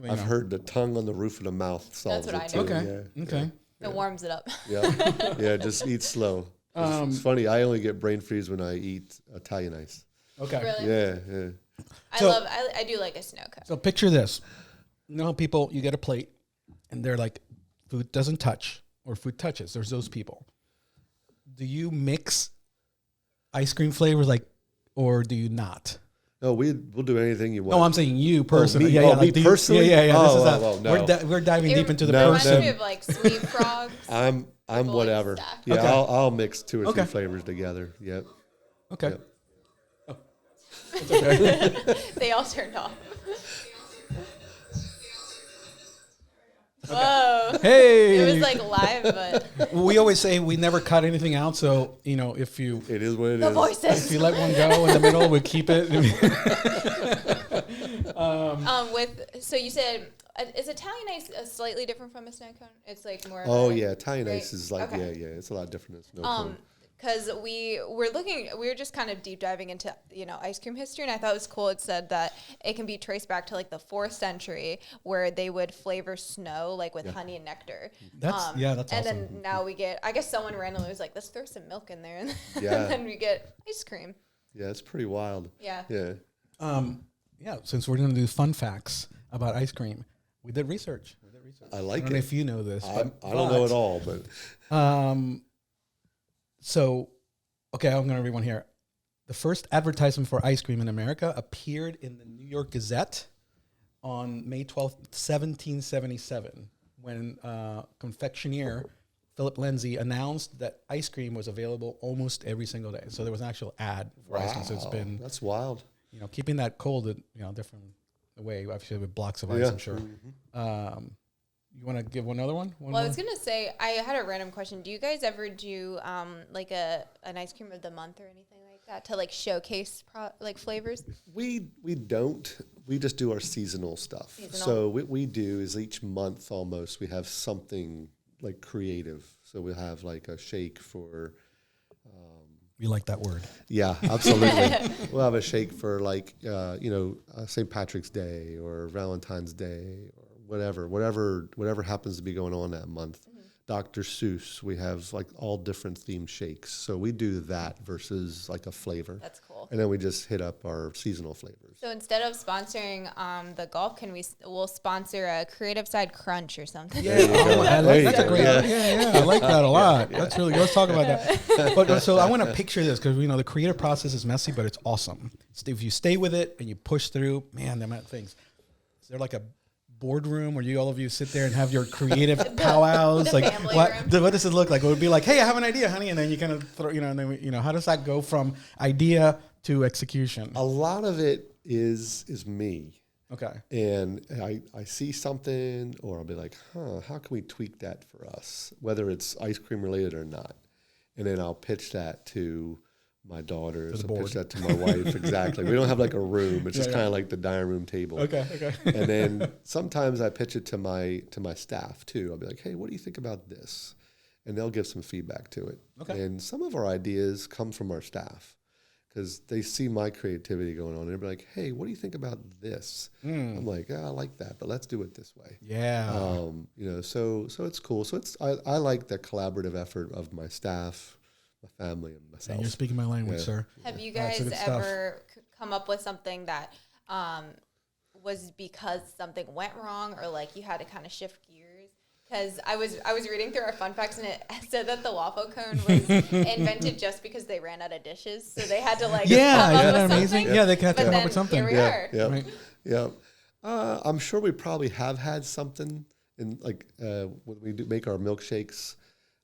I've heard the tongue on the roof of the mouth solves That's it what too. I do. Okay. Yeah. Okay. It warms it up. Yeah. Just eat slow. It's funny. I only get brain freeze when I eat Italian ice. Okay. Really? Yeah. I do like a snow cone. So picture this. You know how people, you get a plate and they're like, food doesn't touch or food touches. There's those people. Do you mix ice cream flavors or do you not? No, we'll do anything you want. No, I'm saying you personally. me? Me personally? Yeah. Oh, no. We're diving deep into the It reminds person. me of like sweet frogs. I'm People whatever. like stacked. Yeah, Okay. I'll mix 2 or 3 Okay. flavors together. Yep. Okay. Yep. Oh. It's okay. They all turned off. Whoa. Hey. It was like live, but We always say we never cut anything out. So, if you It is what it the is. voices. if you let one go in the middle, we keep it. So you said is Italian ice slightly different from a snow cone? It's like more. Oh of a- yeah, Italian right? ice is like Okay. yeah, it's a lot different than snow cone. Because we were just kind of deep diving into ice cream history, and I thought it was cool. It said that it can be traced back to like the 4th century, where they would flavor snow like with honey and nectar. That's And awesome. then now we get, I guess someone randomly was like, let's throw some milk in there, and Yeah. then we get ice cream. Yeah, it's pretty wild. Yeah. Yeah. Since we're going to do fun facts about ice cream, we did research. I I like don't know it. if you know this. I don't know it all, but So, okay, I'm going to read one here. The first advertisement for ice cream in America appeared in the New York Gazette on May 12th, 1777, when confectioner Philip Lindsay announced that ice cream was available almost every single day. So there was an actual ad for ice cream. So it's been, that's wild. keeping that cold, different way, obviously with blocks of ice, I'm sure. You want to give one other one? Well, I was gonna say I had a random question. Do you guys ever do like an ice cream of the month or anything like that to like showcase flavors? We don't. We just do our seasonal stuff. Seasonal. So what we do is each month almost we have something like creative. So we have like a shake for. You like that word? Yeah, absolutely. We'll have a shake for like St. Patrick's Day or Valentine's Day or whatever happens to be going on that month. Dr. Seuss, we have like all different themed shakes. So we do that versus like a flavor. That's cool. And then we just hit up our seasonal flavors. So instead of sponsoring the golf, we'll sponsor a Creative Side Crunch or something? Yeah, that's a great. Yeah. Yeah, I like that a lot. That's really good. Let's talk about that. But so I want to picture this because the creative process is messy, but it's awesome. If you stay with it and you push through, man, them things. Is there like a boardroom where all of you sit there and have your creative powwows? the Like family what room. does it look like? It would be like, hey, I have an idea, honey, and then you kind of throw, and then how does that go from idea to execution? A lot of it is me. Okay. And I see something or I'll be like, how can we tweak that for us? Whether it's ice cream related or not. And then I'll pitch that to my daughters, I'll pitch that to my wife. Exactly. We don't have like a room. It's just kind of like the dining room table. Okay. And then sometimes I pitch it to my staff too. I'll be like, hey, what do you think about this? And they'll give some feedback to it. Okay. And some of our ideas come from our staff because they see my creativity going on. And they'll be like, hey, what do you think about this? I'm like, I like that, but let's do it this way. Yeah. So it's cool. So I like the collaborative effort of my staff, my family, and myself. And you're speaking my language, Yeah. sir. Have you That's guys good stuff. ever come up with something that was because something went wrong or like you had to kind of shift gears? Because I was reading through our fun facts and it said that the waffle cone was invented just because they ran out of dishes, so they had to like come up isn't with that amazing? something. Yeah, they had to But come up then with something. Here we are. Yeah, Right. yeah. I'm sure we probably have had something in like when we do make our milkshakes,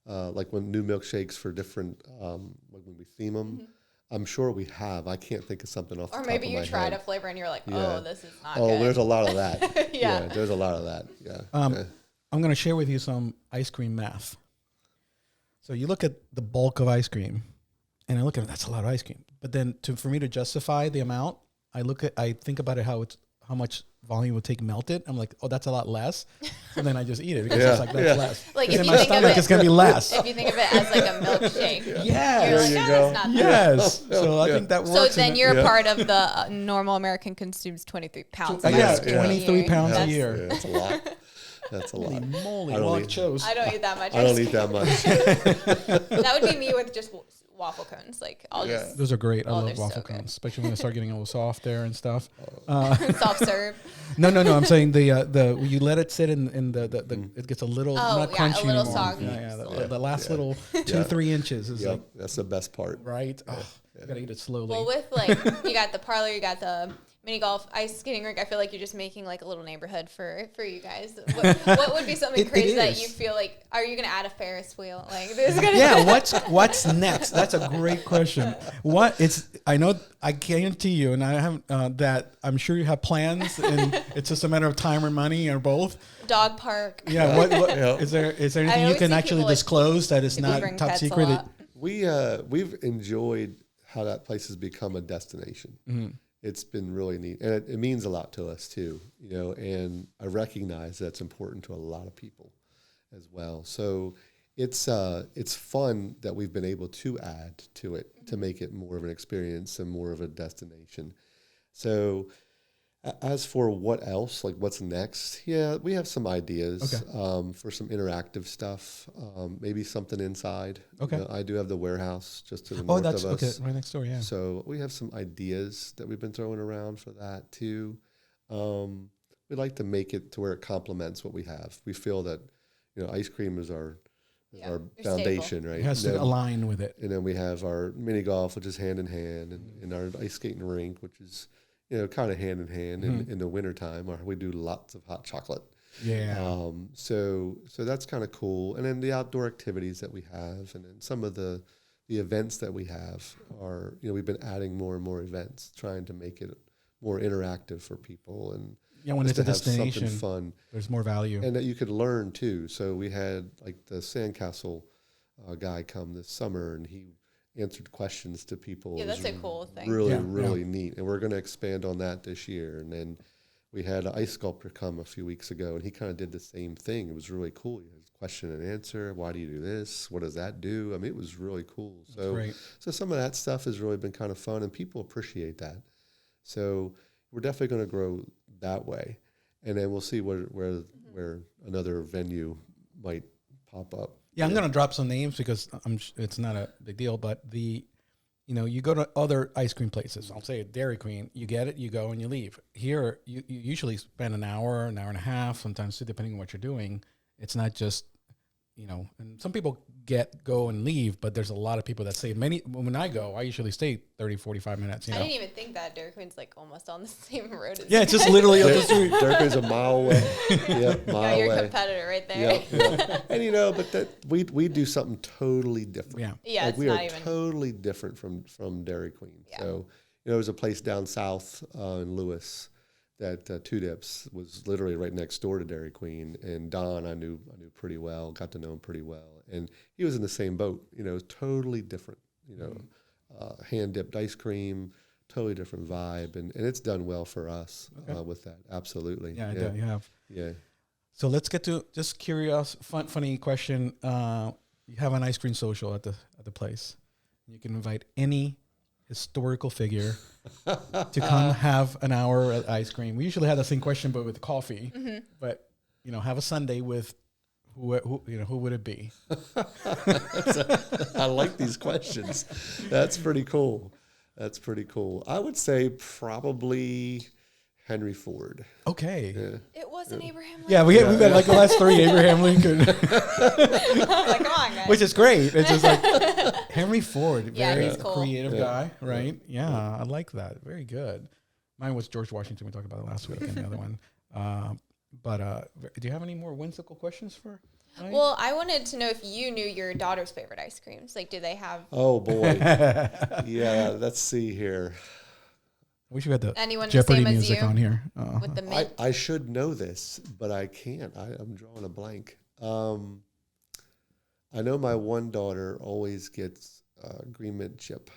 like when new milkshakes for different, like when we theme them. I'm sure we have. I can't think of something off the Or top maybe of you my tried head. a flavor and you're like, Yeah. oh, this is not Oh, good. there's a lot of that. Yeah. There's a lot of that. Yeah. I'm going to share with you some ice cream math. So you look at the bulk of ice cream, and I look at it, that's a lot of ice cream. But then for me to justify the amount, I think about it how much volume would take melted. I'm like, oh, that's a lot less. So then I just eat it because it's like, that's less. Like, Because if in you my think of stomach, it- it's going to be less. If you think of it as like a milkshake, Yes. you're like, There you oh, go. that's not bad. Yes. So I think that works. So then in you're a part of the normal American consumes 23 pounds. of yeah, ice cream a 23 year. pounds a That's- year. Yeah, that's a lot. That's a lot. Holy moly. I don't Well, I eat- chose. I don't eat that much. I don't eat that much. That would be me with just waffle cones. Like, I'll Yeah. just Those are great. I Oh, love they're so waffle good. cones, especially when they start getting a little soft there and stuff. soft serve. No. I'm saying the you let it sit in the it gets a little not yeah, crunchy a little anymore. soggy. Yeah, Yeah. the last Yeah. little 2-3 inches is Yep, like that's the best part. right. Oh, you gotta eat it slowly. Well, with like, you got the parlor, you got the mini golf, ice skating rink. I feel like you're just making like a little neighborhood for you guys. What would be something It crazy that is. you feel like? Are you gonna add a Ferris wheel? Like, this is gonna Yeah, what's next? That's a great question. I guarantee you, and I have that I'm sure you have plans, and it's just a matter of time or money or both. dog park. Yeah, what Yeah. is there anything you always can see actually people, like, disclose that is People not bring top pets a secret? lot. We've enjoyed how that place has become a destination. Mm-hmm. It's been really neat, and it means a lot to us too. And I recognize that's important to a lot of people as well. So it's fun that we've been able to add to it to make it more of an experience and more of a destination. So as for what else, like what's next, yeah, we have some ideas for some interactive stuff, maybe something inside. Okay. I do have the warehouse just to the Oh, north that's of us. okay, right next door. Yeah. So we have some ideas that we've been throwing around for that too. We'd like to make it to where it complements what we have. We feel that, ice cream is our your foundation, right? It has to align with it. And then we have our mini golf, which is hand in hand, and our ice skating rink, which is, kind of hand in hand in the wintertime, or we do lots of hot chocolate. Yeah. So that's kind of cool. And then the outdoor activities that we have, and then some of the events that we have are, we've been adding more and more events, trying to make it more interactive for people. And Yeah, when just it's a to have something destination, fun. there's more value. And that you could learn too. So we had like the sandcastle guy come this summer, and he answered questions to people. Yeah, It that's was a cool thing. Really neat. And we're going to expand on that this year. And then we had an ice sculptor come a few weeks ago, and he kind of did the same thing. It was really cool. He had question and answer. Why do you do this? What does that do? I mean, it was really cool. So some of that stuff has really been kind of fun, and people appreciate that. So we're definitely going to grow that way. And then we'll see where another venue might pop up. Yeah, I'm going to drop some names because it's not a big deal, but you go to other ice cream places. I'll say Dairy Queen. You get it, you go, and you leave. Here, you usually spend an hour and a half, sometimes depending on what you're doing. It's not just, and some people go and leave, but there's a lot of people that say when I go, I usually stay 30, 45 minutes. I didn't even think that Dairy Queen's like almost on the same road as Yeah, it's just literally up the street. Dairy Queen's a mile away. Yep, mile your away. competitor right there. Yep. And but that we do something totally different. Yeah. Yeah, like it's we not are even totally different from Dairy Queen. Yeah. So there's a place down south in Lewis that Two Dips was literally right next door to Dairy Queen, and Don I knew pretty well, got to know him pretty well, and he was in the same boat. Totally different. Hand dipped ice cream, totally different vibe, and it's done well for us with that. Absolutely. Yeah, you have. Yeah. So let's get to just curious, funny question. You have an ice cream social at the place. You can invite any historical figure to come have an hour at ice cream. We usually have the same question, but with coffee. Mm-hmm. But have a Sunday with who would it be? I like these questions. That's pretty cool. I would say probably Henry Ford. Okay. Yeah. It wasn't Abraham Lincoln. Yeah, we've got like the last three Abraham Lincoln, I'm like, come on, guys. which is great. It's just like Henry Ford, Yeah, very he's cool. creative guy, right? Yeah, I like that. Very good. Mine was George Washington. We talked about it last week, and the other one. But do you have any more whimsical questions for? Right? Well, I wanted to know if you knew your daughter's favorite ice creams. Like, do they have Oh boy. Yeah, let's see here. We should have the anyone the Jeopardy same as music you on here. with the mint? I should know this, but I can't. I'm drawing a blank. I know my one daughter always gets green mint chip,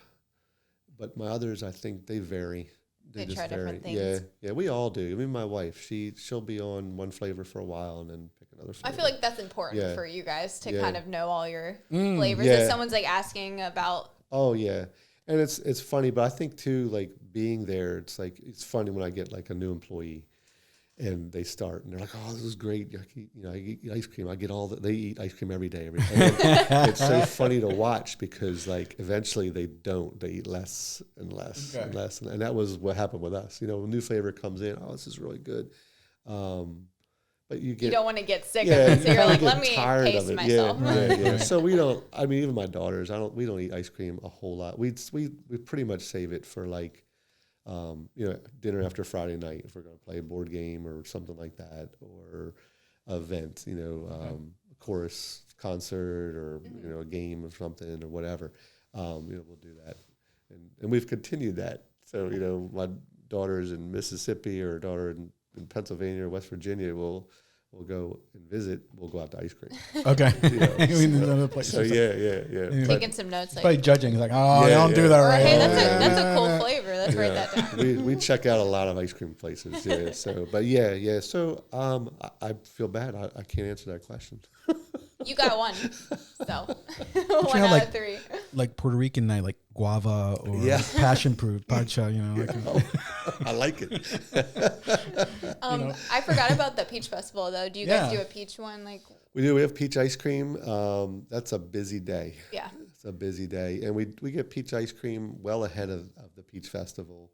but my others, I think they vary. They just try vary. different things. Yeah, we all do. I mean, my wife, she'll be on one flavor for a while and then pick another flavor. I feel like that's important Yeah. for you guys to Yeah. kind of know all your flavors. Yeah. If someone's like asking about, Oh yeah, and it's funny, but I think too, like being there, it's like it's funny when I get like a new employee, and they start and they're like, "Oh, this is great! I eat ice cream. I get all that. They eat ice cream every day. It's so funny to watch because like eventually they don't. They eat less and less and less, and that was what happened with us. You know, a new flavor comes in. Oh, this is really good. But you don't want to get sick of yeah, it, so you're like, get let me tired pace of it. myself. Yeah. So we don't. I mean, even my daughters, we don't eat ice cream a whole lot. We pretty much save it for like, dinner after Friday night if we're going to play a board game or something like that, or an event, a chorus concert or a game or something or whatever. We'll do that, and we've continued that. So my daughter's in Mississippi or daughter in Pennsylvania or West Virginia will. We'll go and visit. We'll go out to ice cream. Okay. So yeah. Taking some notes. Probably judging. It's like, oh, they don't do that Or, right. hey, that's a cool flavor. Let's write that down. We check out a lot of ice cream places. Yeah. So, but yeah. So I feel bad. I can't answer that question. You got one. So one have, out of three. Like Puerto Rican night, like guava or passion fruit, parcha, I like it. I forgot about the peach festival though. Do you guys do a peach one? Like we do. We have peach ice cream. That's a busy day. Yeah. It's a busy day, and we get peach ice cream well ahead of the peach festival,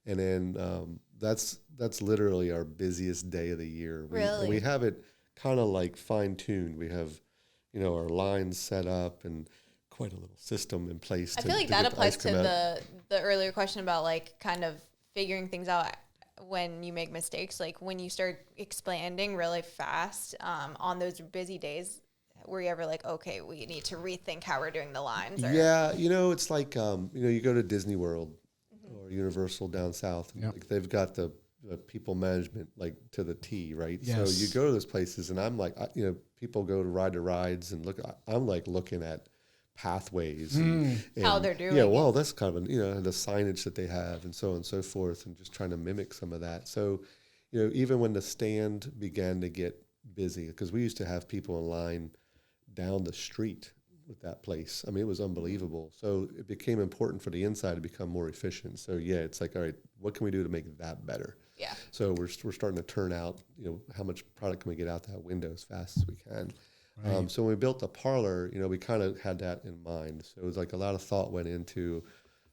and then that's literally our busiest day of the year. Really? And we have it kind of like fine tuned. We have our lines set up and quite a little system in place. I feel like that applies to the earlier question about like kind of figuring things out when you make mistakes. Like when you start expanding really fast on those busy days, were you ever like, okay, we need to rethink how we're doing the lines? Or? Yeah, it's like you go to Disney World or Universal down south. And like they've got the people management like to the T, right? Yes. So you go to those places, and I'm like, people go to ride the rides and look. I'm like looking at pathways and how they're doing. Yeah, well, that's kind of the signage that they have and so on and so forth, and just trying to mimic some of that. So, even when the stand began to get busy, because we used to have people in line down the street with that place. I mean, it was unbelievable. So it became important for the inside to become more efficient. So yeah, it's like, all right, what can we do to make that better? Yeah. So we're starting to turn out, how much product can we get out that window as fast as we can. Right. So when we built the parlor, we kind of had that in mind. So it was like a lot of thought went into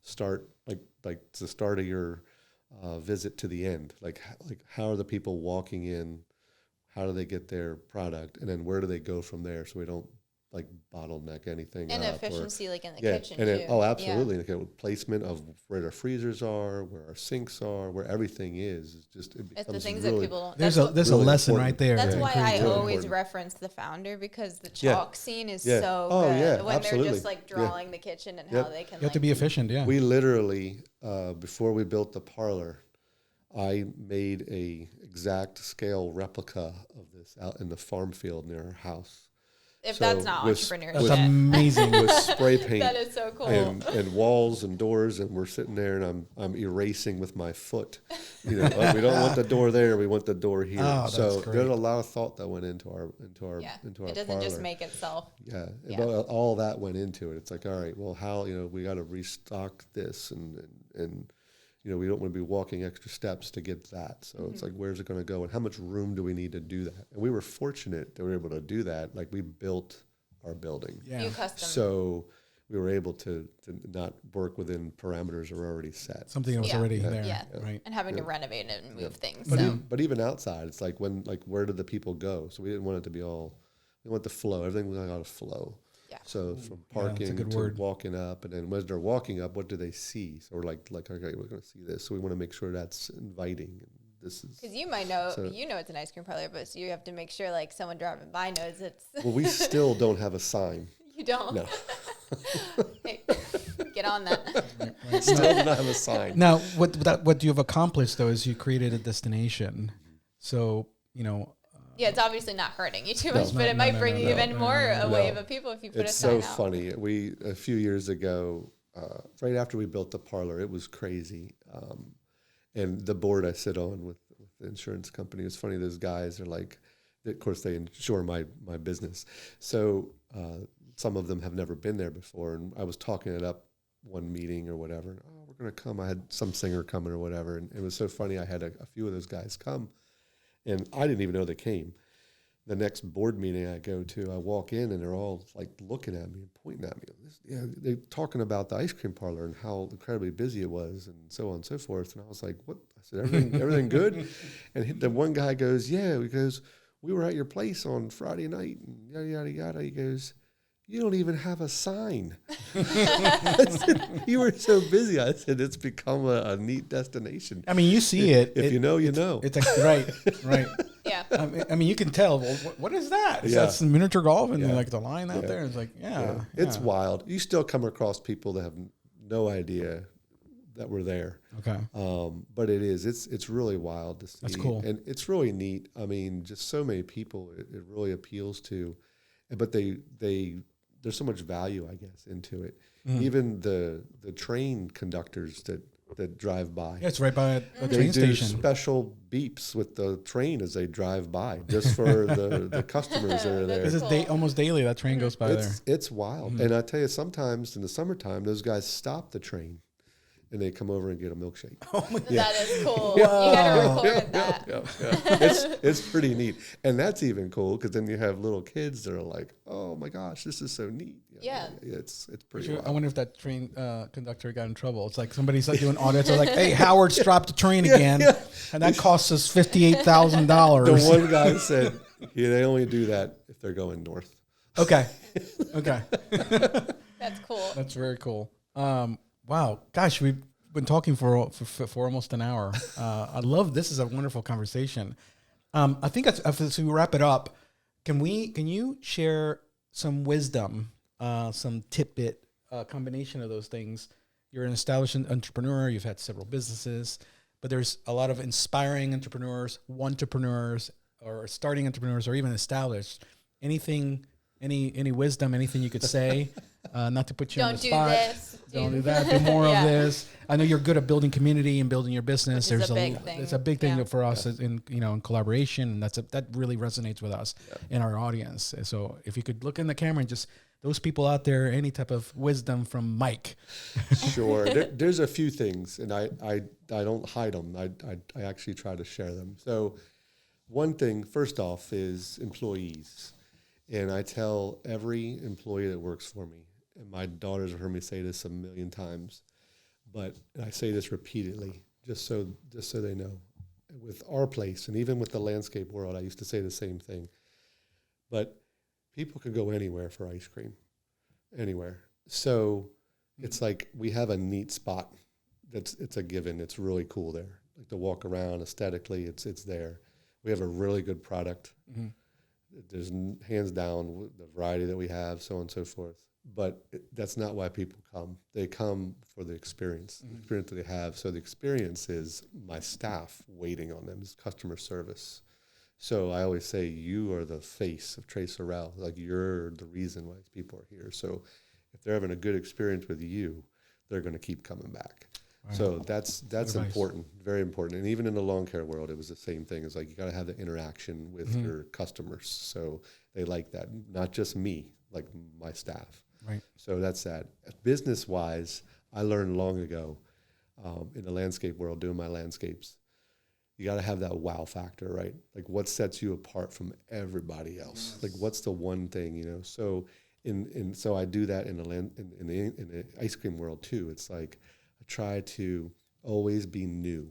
start like the start of your visit to the end. Like how are the people walking in? How do they get their product? And then where do they go from there? So we don't like bottleneck anything and up efficiency like in the kitchen and too. Absolutely. Like placement of where our freezers are, where our sinks are, where everything is just it becomes it's the things really, that people don't. There's a really lesson important. Right there. That's why I really always important. reference the founder, because the chalk scene is so good when absolutely. they're just like drawing the kitchen and how they can. You have to be efficient. Yeah. We literally before we built the parlor, I made a exact scale replica of this out in the farm field near our house. If that's not entrepreneurship. That's amazing. With spray paint. That is so cool. And walls and doors, and we're sitting there, and I'm erasing with my foot. We don't want the door there. We want the door here. Oh, so great. there's a lot of thought that went into our It doesn't parlor. just make itself. Yeah. But all that went into it. It's like, all right, well, how we got to restock this, and we don't want to be walking extra steps to get that. So it's like, where's it going to go, and how much room do we need to do that? And we were fortunate that we were able to do that. Like we built our building. Yeah. You custom. So we were able to not work within parameters that were already set. Something that was already there. Yeah. Right. And having to renovate it and move things. But even outside, it's like where did the people go? So we didn't want it to be all, we want the flow. Everything was got to flow. Yeah. So from parking to walking up, and then when they're walking up, what do they see? So we're like, okay, we're going to see this. So we want to make sure that's inviting. this is because you might know it's an ice cream parlor, but so you have to make sure like someone driving by knows it's. Well, we still don't have a sign. You don't. No. Hey, get on that. Still do not have a sign. Now, what you've accomplished though is you created a destination. So Yeah, it's obviously not hurting you too much, but it might bring even more a wave of people if you put it's a sign so out. funny. A few years ago, right after we built the parlor, it was crazy. And the board I sit on with the insurance company, it's funny. Those guys are like, of course, they insure my business. So some of them have never been there before, and I was talking it up one meeting or whatever. And, we're going to come. I had some singer coming or whatever, and it was so funny. I had a few of those guys come. And I didn't even know they came. The next board meeting I go to, I walk in and they're all like looking at me and pointing at me. They're talking about the ice cream parlor and how incredibly busy it was and so on and so forth. And I was like, what? I said, everything good? And the one guy goes, yeah, because we were at your place on Friday night and yada, yada, yada. He goes, you don't even have a sign. I said, you were so busy. I said, it's become a neat destination. I mean, you see it. If you know, you know. It's like, right. Yeah. I mean, you can tell. Well, what is that? Is that some miniature golf and like the line out there? It's like, It's wild. You still come across people that have no idea that we're there. Okay. But it's really wild to see. That's cool. And it's really neat. I mean, just so many people it really appeals to, but there's so much value, I guess, into it. Even the train conductors that drive by. Yeah, it's right by a They train do station. special beeps with the train as they drive by, just for the customers that are there. This is almost daily. That train goes by there. It's wild. And I tell you, sometimes in the summertime, those guys stop the train and they come over and get a milkshake. Oh my That is cool. You got to record that. Yeah. It's pretty neat. And that's even cool because then you have little kids that are like, oh my gosh, this is so neat. Yeah. It's pretty wild. I wonder if that train conductor got in trouble. It's like somebody's like doing audits. They're like, hey, Howard stopped the train again. And that costs us $58,000. The one guy said, they only do that if they're going north. Okay. That's cool. That's very cool. Wow. Gosh, we've been talking for almost an hour. I love this. Is a wonderful conversation. I think as we wrap it up, can you share some wisdom, some tidbit, combination of those things? You're an established entrepreneur. You've had several businesses, but there's a lot of inspiring entrepreneurs, entrepreneurs, or starting entrepreneurs, or even established. Anything, any wisdom, anything you could say? Not to put you on the spot. Don't do that. Do more of this. I know you're good at building community and building your business. There's a big thing. It's a big thing for us in collaboration, and that really resonates with us in our audience. So if you could look in the camera and just those people out there, any type of wisdom from Mike. Sure. There's a few things, and I don't hide them. I actually try to share them. So one thing, first off, is employees. And I tell every employee that works for me, and my daughters have heard me say this a million times, but I say this repeatedly, just so they know. With our place, and even with the landscape world, I used to say the same thing. But people can go anywhere for ice cream, anywhere. So it's like we have a neat spot. It's a given. It's really cool there. Like to walk around aesthetically, it's there. We have a really good product. Mm-hmm. There's hands down the variety that we have, so on and so forth. But that's not why people come. They come for the experience, the experience that they have. So the experience is my staff waiting on them, is customer service. So I always say, you are the face of Tre Sorelle. Like, you're the reason why people are here. So if they're having a good experience with you, they're going to keep coming back. Right. So that's important, very important. And even in the lawn care world, it was the same thing. It's like you got to have the interaction with your customers. So they like that, not just me, like my staff. Right. So that's that. Business-wise, I learned long ago in the landscape world, doing my landscapes, you got to have that wow factor, right? Like, what sets you apart from everybody else? Yes. Like, what's the one thing, you know? So so I do that in the ice cream world too. It's like I try to always be new.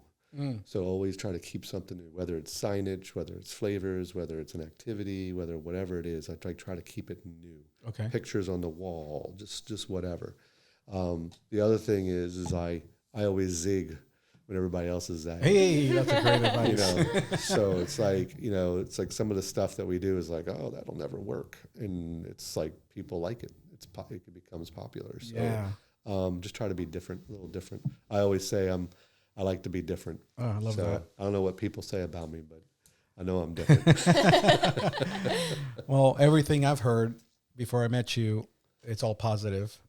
So always try to keep something new, whether it's signage, whether it's flavors, whether it's an activity, whatever it is. I try to keep it new. Okay. Pictures on the wall, just whatever. The other thing is I always zig when everybody else is that. Hey, that's a great advice. So it's like, it's like some of the stuff that we do is like, oh, that'll never work. And it's like people like it. It becomes popular. So just try to be different, a little different. I always say I like to be different. Oh, I love that. I don't know what people say about me, but I know I'm different. Well, everything I've heard before I met you, it's all positive.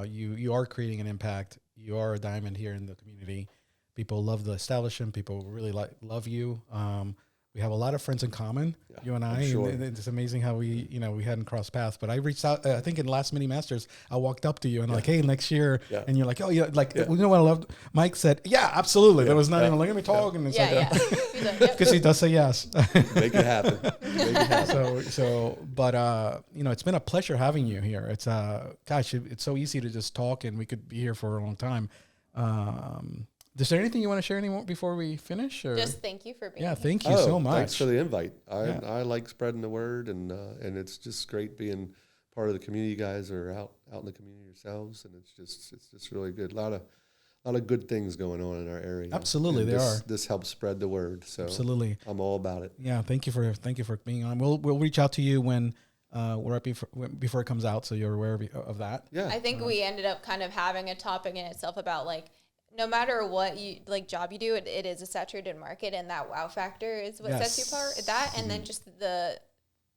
You are creating an impact. You are a diamond here in the community. People love the establishment. People really love you. We have a lot of friends in common, you and I. Sure. And it's amazing how we hadn't crossed paths. But I reached out. I think in the last Mini Masters, I walked up to you and like, hey, next year, and you're like, oh yeah, like you know what I loved? Mike said, yeah, absolutely. There was not even like, let me talk, and it's because he does say yes. Make it happen. Make it happen. But it's been a pleasure having you here. It's gosh, it's so easy to just talk, and we could be here for a long time. Is there anything you want to share anymore before we finish? Or? Just thank you for being here. Yeah, thank you so much. Thanks for the invite. I like spreading the word, and it's just great being part of the community. You guys are out in the community yourselves, and it's just really good. A lot of good things going on in our area. Absolutely, and there are. This helps spread the word. So absolutely, I'm all about it. Yeah, thank you for being on. We'll reach out to you when we're up before it comes out, so you're aware of that. Yeah, I think we ended up kind of having a topic in itself about like, no matter what job you do, it is a saturated market, and that wow factor is what sets you apart. That, and then just the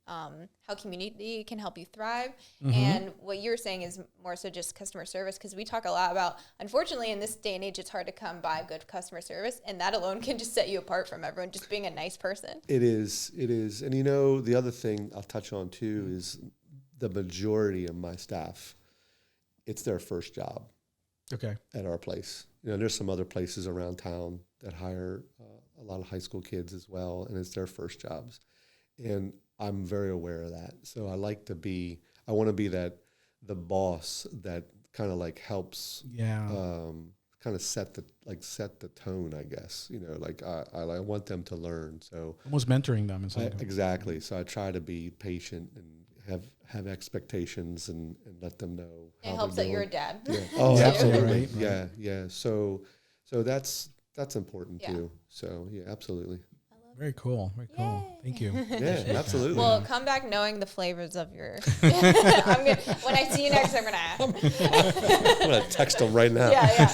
how community can help you thrive. And what you're saying is more so just customer service, because we talk a lot about, unfortunately, in this day and age, it's hard to come by good customer service, and that alone can just set you apart from everyone, just being a nice person. It is. And the other thing I'll touch on too is the majority of my staff, it's their first job. Okay. At our place. There's some other places around town that hire a lot of high school kids as well, and it's their first jobs. And I'm very aware of that. So I want to be the boss that kind of like helps kind of set the tone, I guess. I want them to learn. So almost mentoring them in some way. Exactly. So I try to be patient and have expectations and let them know. It helps that you're a dad. Yeah. Oh, absolutely. Right. Yeah. So that's important too. So yeah, absolutely. Very cool. Thank you. Yeah, absolutely. Well, come back knowing the flavors of your. When I see you next, I'm gonna ask. I'm gonna text them right now. Yeah.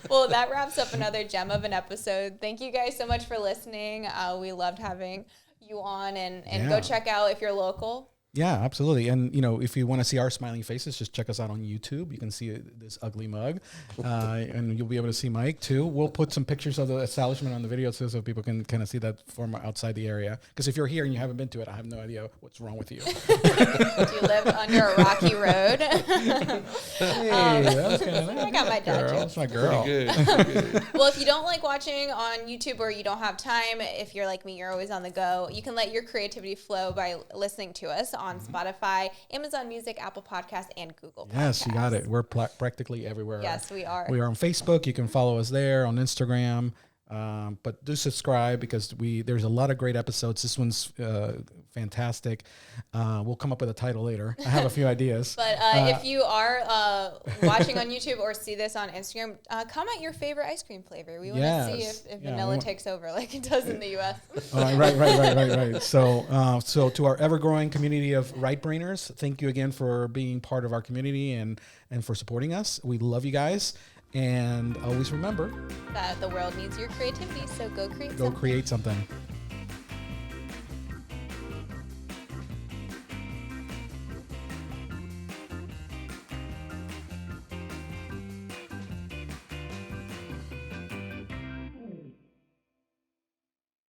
Well, that wraps up another gem of an episode. Thank you guys so much for listening. We loved having you on, and go check out if you're local. Yeah, absolutely. And, if you want to see our smiling faces, just check us out on YouTube. You can see this ugly mug, and you'll be able to see Mike too. We'll put some pictures of the establishment on the video too, so people can kind of see that from outside the area. Because if you're here and you haven't been to it, I have no idea what's wrong with you. Do you live under a rocky road? Hey, that was kind of nice. I got my dad joke. That's my girl. Good. Well, if you don't like watching on YouTube or you don't have time, if you're like me, you're always on the go, you can let your creativity flow by listening to us on Spotify, Amazon Music, Apple Podcasts, and Google Podcasts. Yes, you got it. We're practically everywhere. Yes, we are. We are on Facebook. You can follow us there, on Instagram. But do subscribe, because there's a lot of great episodes. This one's fantastic. We'll come up with a title later. I have a few ideas. But if you are watching on YouTube or see this on Instagram, comment your favorite ice cream flavor. We want to see if vanilla takes over like it does in the U.S. Right. So to our ever-growing community of right-brainers, thank you again for being part of our community and for supporting us. We love you guys. And always remember that the world needs your creativity, so go create something. Go create something.